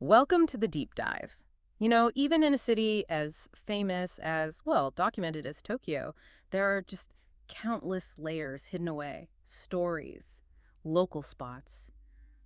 Welcome to the deep dive. You know, even in a city as famous as, well, documented as Tokyo, there are just countless layers hidden away, stories, local spots,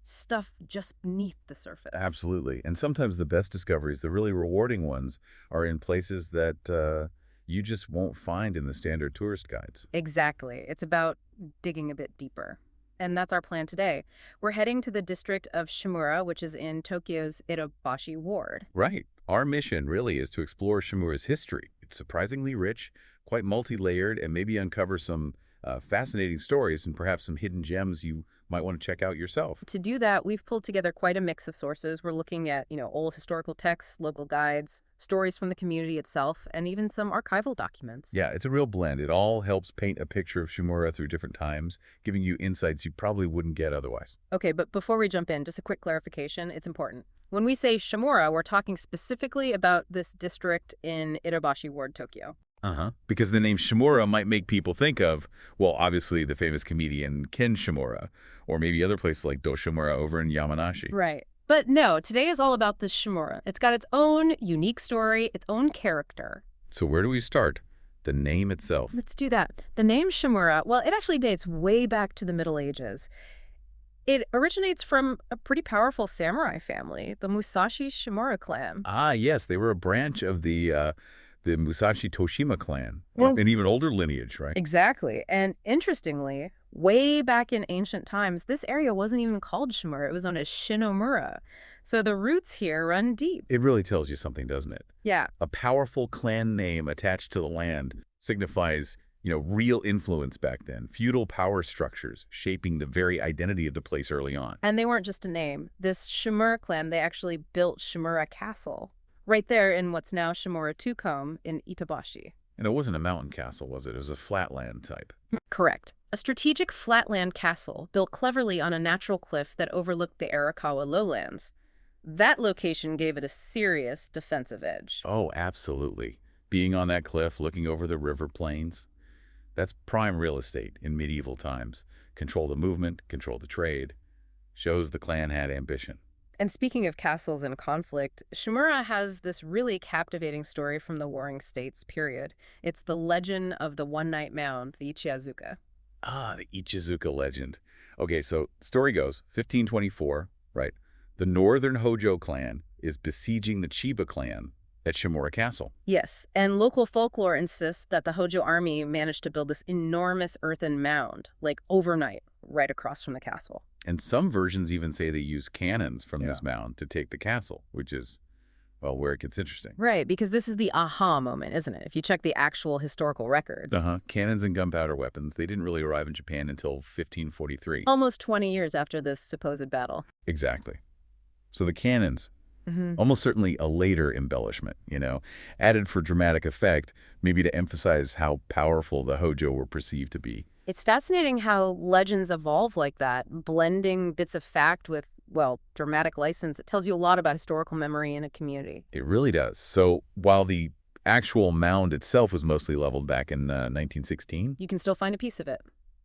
stuff just beneath the surface. Absolutely. And sometimes the best discoveries, the really rewarding ones, are in places that you just won't find in the standard tourist guides. Exactly. It's about digging a bit deeper. And that's our plan today. We're heading to the district of Shimura, which is in Tokyo's Itabashi Ward. Right. Our mission really is to explore Shimura's history. It's surprisingly rich, quite multi-layered, and maybe uncover some fascinating stories and perhaps some hidden gems you might want to check out yourself. To do that, we've pulled together quite a mix of sources. We're looking at, old historical texts, local guides, stories from the community itself, and even some archival documents. Yeah, it's a real blend. It all helps paint a picture of Shimura through different times, giving you insights you probably wouldn't get otherwise. Okay, but before we jump in, just a quick clarification. It's important. When we say Shimura, we're talking specifically about this district in Itabashi Ward, Tokyo. Because the name Shimura might make people think of, well, obviously the famous comedian Ken Shimura, or maybe other places like Toshima over in Yamanashi. Right. But no, today is all about the Shimura. It's got its own unique story, its own character. So where do we start? The name itself. Let's do that. The name Shimura, well, it actually dates way back to the Middle Ages. It originates from a pretty powerful samurai family, the Musashi Shimura clan. Ah, yes, they were a branch of the Musashi Toshima clan, Well, an even older lineage, right? Exactly. And interestingly, way back in ancient times, this area wasn't even called Shimura. It was known as Shinomura. So the roots here run deep. It really tells you something, doesn't it? Yeah. A powerful clan name attached to the land signifies, real influence back then, feudal power structures shaping the very identity of the place early on. And they weren't just a name. This Shimura clan, they actually built Shimura Castle right there in what's now Shimura Tucumb in Itabashi. And it wasn't a mountain castle, was it? It was a flatland type. Correct. A strategic flatland castle built cleverly on a natural cliff that overlooked the Arakawa lowlands. That location gave it a serious defensive edge. Oh, absolutely. Being on that cliff, looking over the river plains, that's prime real estate in medieval times. Control the movement, control the trade. Shows the clan had ambition. And speaking of castles and conflict, Shimura has this really captivating story from the Warring States period. It's the legend of the one-night mound, the Ichirizuka. Ah, the Ichizuka legend. Okay, so story goes, 1524, right? The northern Hojo clan is besieging the Chiba clan at Shimura Castle. Yes, and local folklore insists that the Hojo army managed to build this enormous earthen mound, like overnight, right across from the castle. And some versions even say they use cannons from this mound to take the castle, which is, well, where it gets interesting. Right, because this is the aha moment, isn't it? If you check the actual historical records. Cannons and gunpowder weapons, they didn't really arrive in Japan until 1543. Almost 20 years after this supposed battle. Exactly. So the cannons, almost certainly a later embellishment, added for dramatic effect, maybe to emphasize how powerful the Hojo were perceived to be. It's fascinating how legends evolve like that, blending bits of fact with, well, dramatic license. It tells you a lot about historical memory in a community. It really does. So while the actual mound itself was mostly leveled back in 1916, you can still find a piece of it.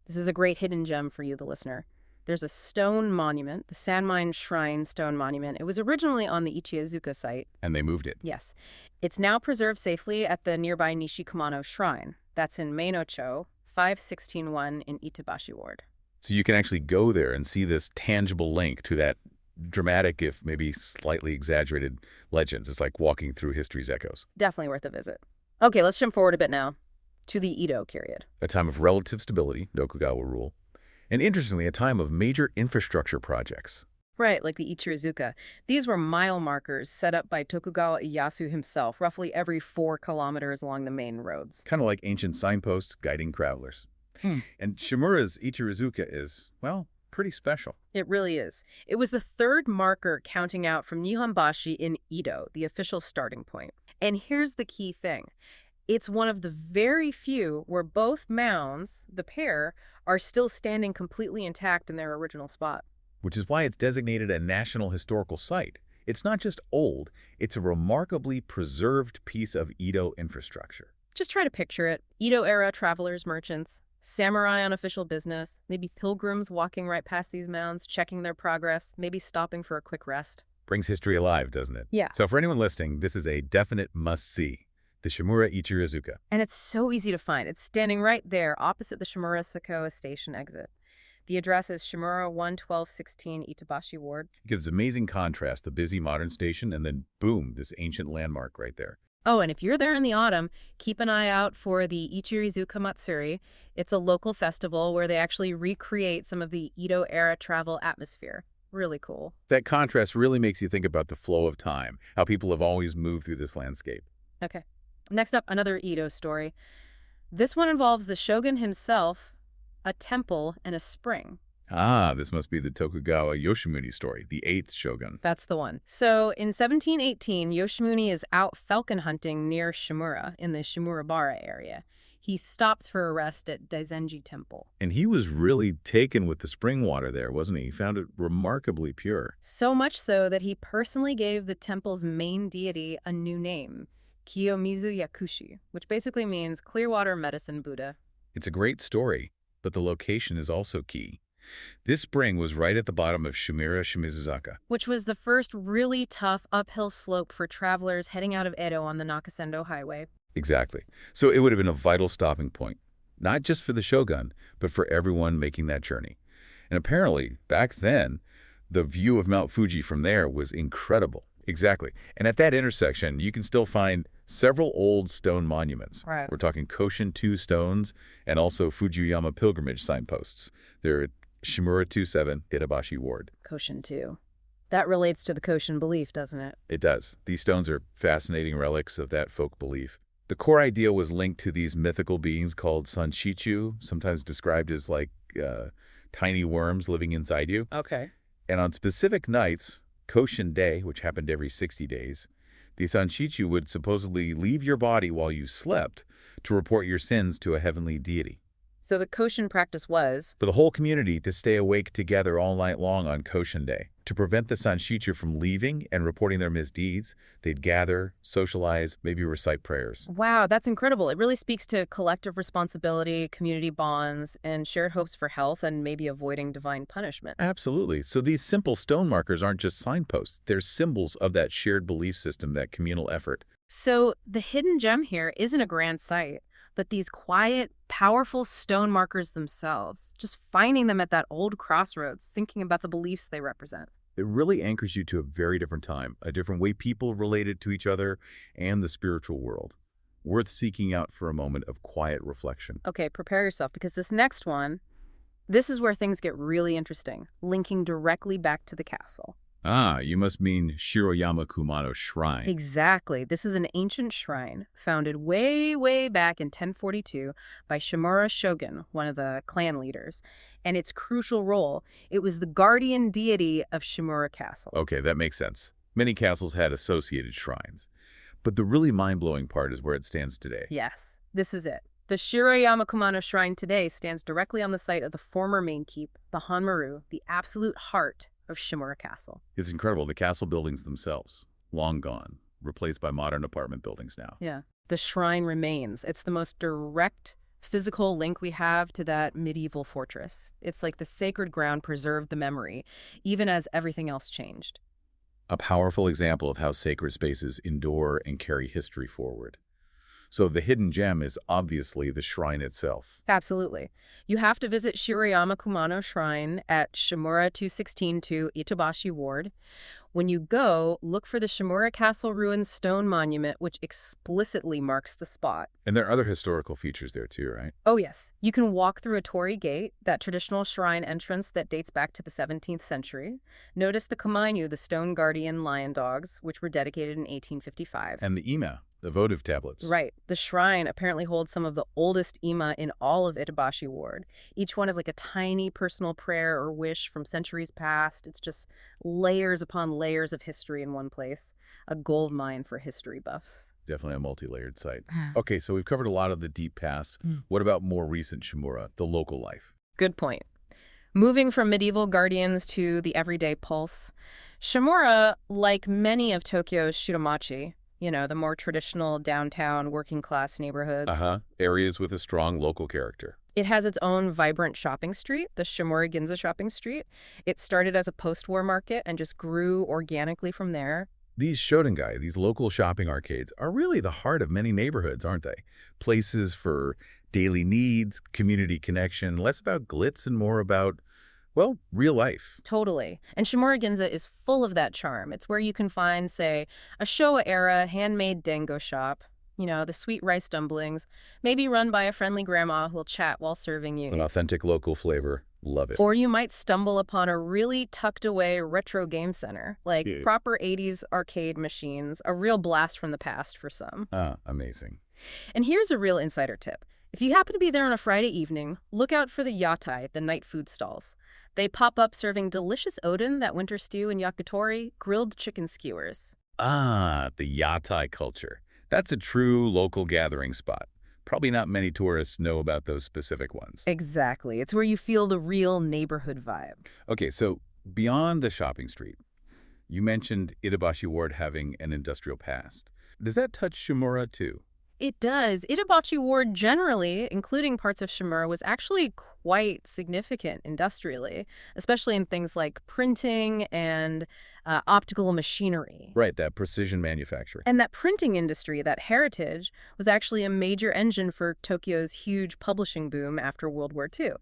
This is a great hidden gem for you, the listener. There's a stone monument, the Sanmine Shrine Stone Monument. It was originally on the Ichirizuka site. And they moved it. Yes. It's now preserved safely at the nearby Nishikamano Shrine. That's in Meinocho, 5161 in Itabashi Ward. So you can actually go there and see this tangible link to that dramatic, if maybe slightly exaggerated, legend. It's like walking through history's echoes. Definitely worth a visit. Okay, let's jump forward a bit now to the Edo period. A time of relative stability, Tokugawa rule. And interestingly, a time of major infrastructure projects. Right, like the Ichirizuka. These were mile markers set up by Tokugawa Ieyasu himself, roughly every 4 kilometers along the main roads. Kind of like ancient signposts guiding travelers. And Shimura's Ichirizuka is, well, pretty special. It really is. It was the third marker counting out from Nihonbashi in Edo, the official starting point. And here's the key thing. It's one of the very few where both mounds, the pair, are still standing completely intact in their original spot. Which is why it's designated a National Historical Site. It's not just old, it's a remarkably preserved piece of Edo infrastructure. Just try to picture it. Edo-era travelers, merchants, samurai on official business, maybe pilgrims walking right past these mounds, checking their progress, maybe stopping for a quick rest. Brings history alive, doesn't it? Yeah. So for anyone listening, this is a definite must-see. The Shimura Ichirizuka. And it's so easy to find. It's standing right there opposite the Shimura Sakoa station exit. The address is Shimura 11216 Itabashi Ward. It gives amazing contrast, the busy modern station, and then boom, this ancient landmark right there. Oh, and if you're there in the autumn, keep an eye out for the Ichirizuka Matsuri. It's a local festival where they actually recreate some of the Edo-era travel atmosphere. Really cool. That contrast really makes you think about the flow of time, how people have always moved through this landscape. Okay. Next up, another Edo story. This one involves the shogun himself, a temple, and a spring. Ah, this must be the Tokugawa Yoshimune story, the 8th shogun. That's the one. So in 1718, Yoshimune is out falcon hunting near Shimura in the Shimurabara area. He stops for a rest at Daizenji Temple. And he was really taken with the spring water there, wasn't he? He found it remarkably pure. So much so that he personally gave the temple's main deity a new name, Kiyomizu Yakushi, which basically means Clearwater Medicine Buddha. It's a great story, but the location is also key. This spring was right at the bottom of Shimura Shimizuzaka, which was the first really tough uphill slope for travelers heading out of Edo on the Nakasendo Highway. Exactly. So it would have been a vital stopping point, not just for the shogun, but for everyone making that journey. And apparently, back then, the view of Mount Fuji from there was incredible. Exactly. And at that intersection, you can still find several old stone monuments. Right. We're talking Koshin 2 stones and also Fujiyama pilgrimage signposts. They're at Shimura 27, Itabashi Ward. Koshin 2. That relates to the Koshin belief, doesn't it? It does. These stones are fascinating relics of that folk belief. The core idea was linked to these mythical beings called sanshichu, sometimes described as like tiny worms living inside you. Okay. And on specific nights, Koshin Day, which happened every 60 days, the sanshichu would supposedly leave your body while you slept to report your sins to a heavenly deity. So the Koshin practice was For the whole community to stay awake together all night long on Koshin Day. To prevent the sanshichu from leaving and reporting their misdeeds, they'd gather, socialize, maybe recite prayers. Wow, that's incredible. It really speaks to collective responsibility, community bonds, and shared hopes for health and maybe avoiding divine punishment. Absolutely. So these simple stone markers aren't just signposts. They're symbols of that shared belief system, that communal effort. So the hidden gem here isn't a grand site, but these quiet, powerful stone markers themselves. Just finding them at that old crossroads, thinking about the beliefs they represent. It really anchors you to a very different time, a different way people related to each other and the spiritual world. Worth seeking out for a moment of quiet reflection. Okay, prepare yourself, because this next one, this is where things get really interesting, linking directly back to the castle. Ah, you must mean Shiroyama Kumano Shrine. Exactly. This is an ancient shrine founded way, way back in 1042 by Shimura Shogun, one of the clan leaders. And its crucial role, it was the guardian deity of Shimura Castle. Okay, that makes sense. Many castles had associated shrines. But the really mind-blowing part is where it stands today. Yes, this is it. The Shiroyama Kumano Shrine today stands directly on the site of the former main keep, the Hanmaru, the absolute heart of Shimura Castle. It's incredible. The castle buildings themselves, long gone, replaced by modern apartment buildings now. Yeah. The shrine remains. It's the most direct physical link we have to that medieval fortress. It's like the sacred ground preserved the memory, even as everything else changed. A powerful example of how sacred spaces endure and carry history forward. So the hidden gem is obviously the shrine itself. Absolutely. You have to visit Shiroyama Kumano Shrine at Shimura 216 to Itabashi Ward. When you go, look for the Shimura Castle Ruins stone monument, which explicitly marks the spot. And there are other historical features there too, right? Oh yes. You can walk through a torii gate, that traditional shrine entrance that dates back to the 17th century. Notice the kamainu, the stone guardian lion dogs, which were dedicated in 1855. And the ima, the votive tablets. Right. The shrine apparently holds some of the oldest ima in all of Itabashi Ward. Each one is like a tiny personal prayer or wish from centuries past. It's just layers upon layers of history in one place. A gold mine for history buffs. Definitely a multi-layered site. Okay, so we've covered a lot of the deep past. What about more recent Shimura, the local life? Good point. Moving from medieval guardians to the everyday pulse, Shimura, like many of Tokyo's Shiramachi, you know, the more traditional downtown working class neighborhoods. Areas with a strong local character. It has its own vibrant shopping street, the Shimura Ginza shopping street. It started as a post-war market and just grew organically from there. These Shotengai, these local shopping arcades, are really the heart of many neighborhoods, aren't they? Places for daily needs, community connection, less about glitz and more about, well, real life. Totally. And Shimura Ginza is full of that charm. It's where you can find, say, a Showa-era handmade dango shop, the sweet rice dumplings, maybe run by a friendly grandma who'll chat while serving An you. authentic local flavor. Love it. Or you might stumble upon a really tucked-away retro game center, like Yeah. proper 80s arcade machines, a real blast from the past for some. Ah, amazing. And here's a real insider tip. If you happen to be there on a Friday evening, look out for the yatai, the night food stalls. They pop up serving delicious odin, that winter stew, and yakitori, grilled chicken skewers. Ah, the yatai culture. That's a true local gathering spot. Probably not many tourists know about those specific ones. Exactly. It's where you feel the real neighborhood vibe. Okay, so beyond the shopping street, you mentioned Itabashi Ward having an industrial past. Does that touch Shimura too? It does. Itabashi Ward generally, including parts of Shimura, was actually quite significant industrially, especially in things like printing and optical machinery. Right, that precision manufacturing. And that printing industry, that heritage, was actually a major engine for Tokyo's huge publishing boom after World War II.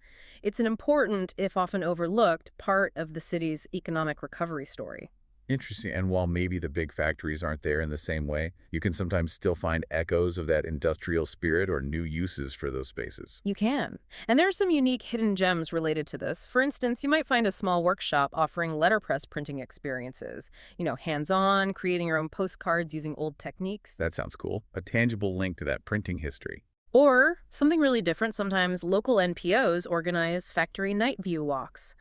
It's an important, if often overlooked, part of the city's economic recovery story. Interesting. And while maybe the big factories aren't there in the same way, you can sometimes still find echoes of that industrial spirit or new uses for those spaces. You can. And there are some unique hidden gems related to this. For instance, you might find a small workshop offering letterpress printing experiences. Hands-on, creating your own postcards using old techniques. That sounds cool. A tangible link to that printing history. Or, something really different, sometimes local NPOs organize factory night view walks.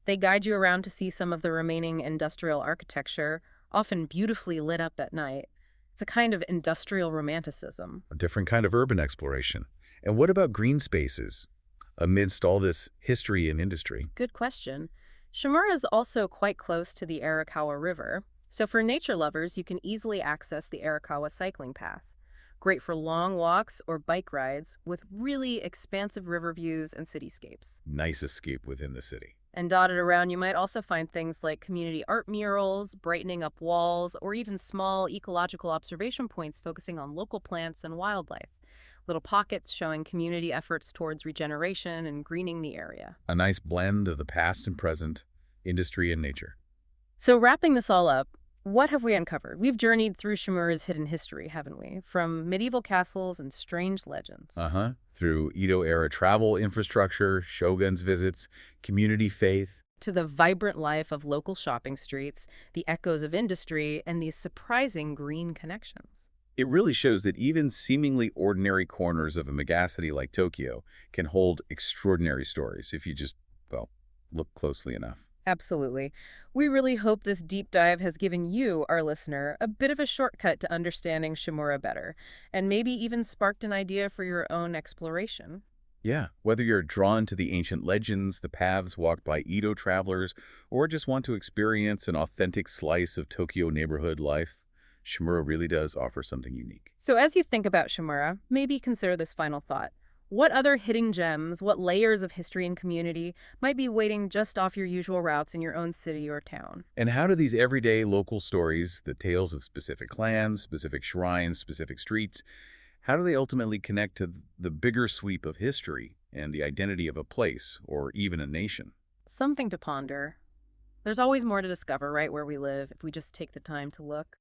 They guide you around to see some of the remaining industrial architecture, often beautifully lit up at night. It's a kind of industrial romanticism. A different kind of urban exploration. And what about green spaces amidst all this history and industry? Good question. Shimura is also quite close to the Arakawa River, so for nature lovers, you can easily access the Arakawa cycling path. Great for long walks or bike rides with really expansive river views and cityscapes. Nice escape within the city. And dotted around, you might also find things like community art murals, brightening up walls, or even small ecological observation points focusing on local plants and wildlife. Little pockets showing community efforts towards regeneration and greening the area. A nice blend of the past and present, industry and nature. So wrapping this all up, what have we uncovered? We've journeyed through Shimura's hidden history, haven't we? From medieval castles and strange legends. Through Edo-era travel infrastructure, shoguns' visits, community faith. To the vibrant life of local shopping streets, the echoes of industry, and these surprising green connections. It really shows that even seemingly ordinary corners of a megacity like Tokyo can hold extraordinary stories if you just, well, look closely enough. Absolutely. We really hope this deep dive has given you, our listener, a bit of a shortcut to understanding Shimura better, and maybe even sparked an idea for your own exploration. Yeah, whether you're drawn to the ancient legends, the paths walked by Edo travelers, or just want to experience an authentic slice of Tokyo neighborhood life, Shimura really does offer something unique. So as you think about Shimura, maybe consider this final thought. What other hidden gems, what layers of history and community might be waiting just off your usual routes in your own city or town? And how do these everyday local stories, the tales of specific clans, specific shrines, specific streets, how do they ultimately connect to the bigger sweep of history and the identity of a place or even a nation? Something to ponder. There's always more to discover right where we live if we just take the time to look.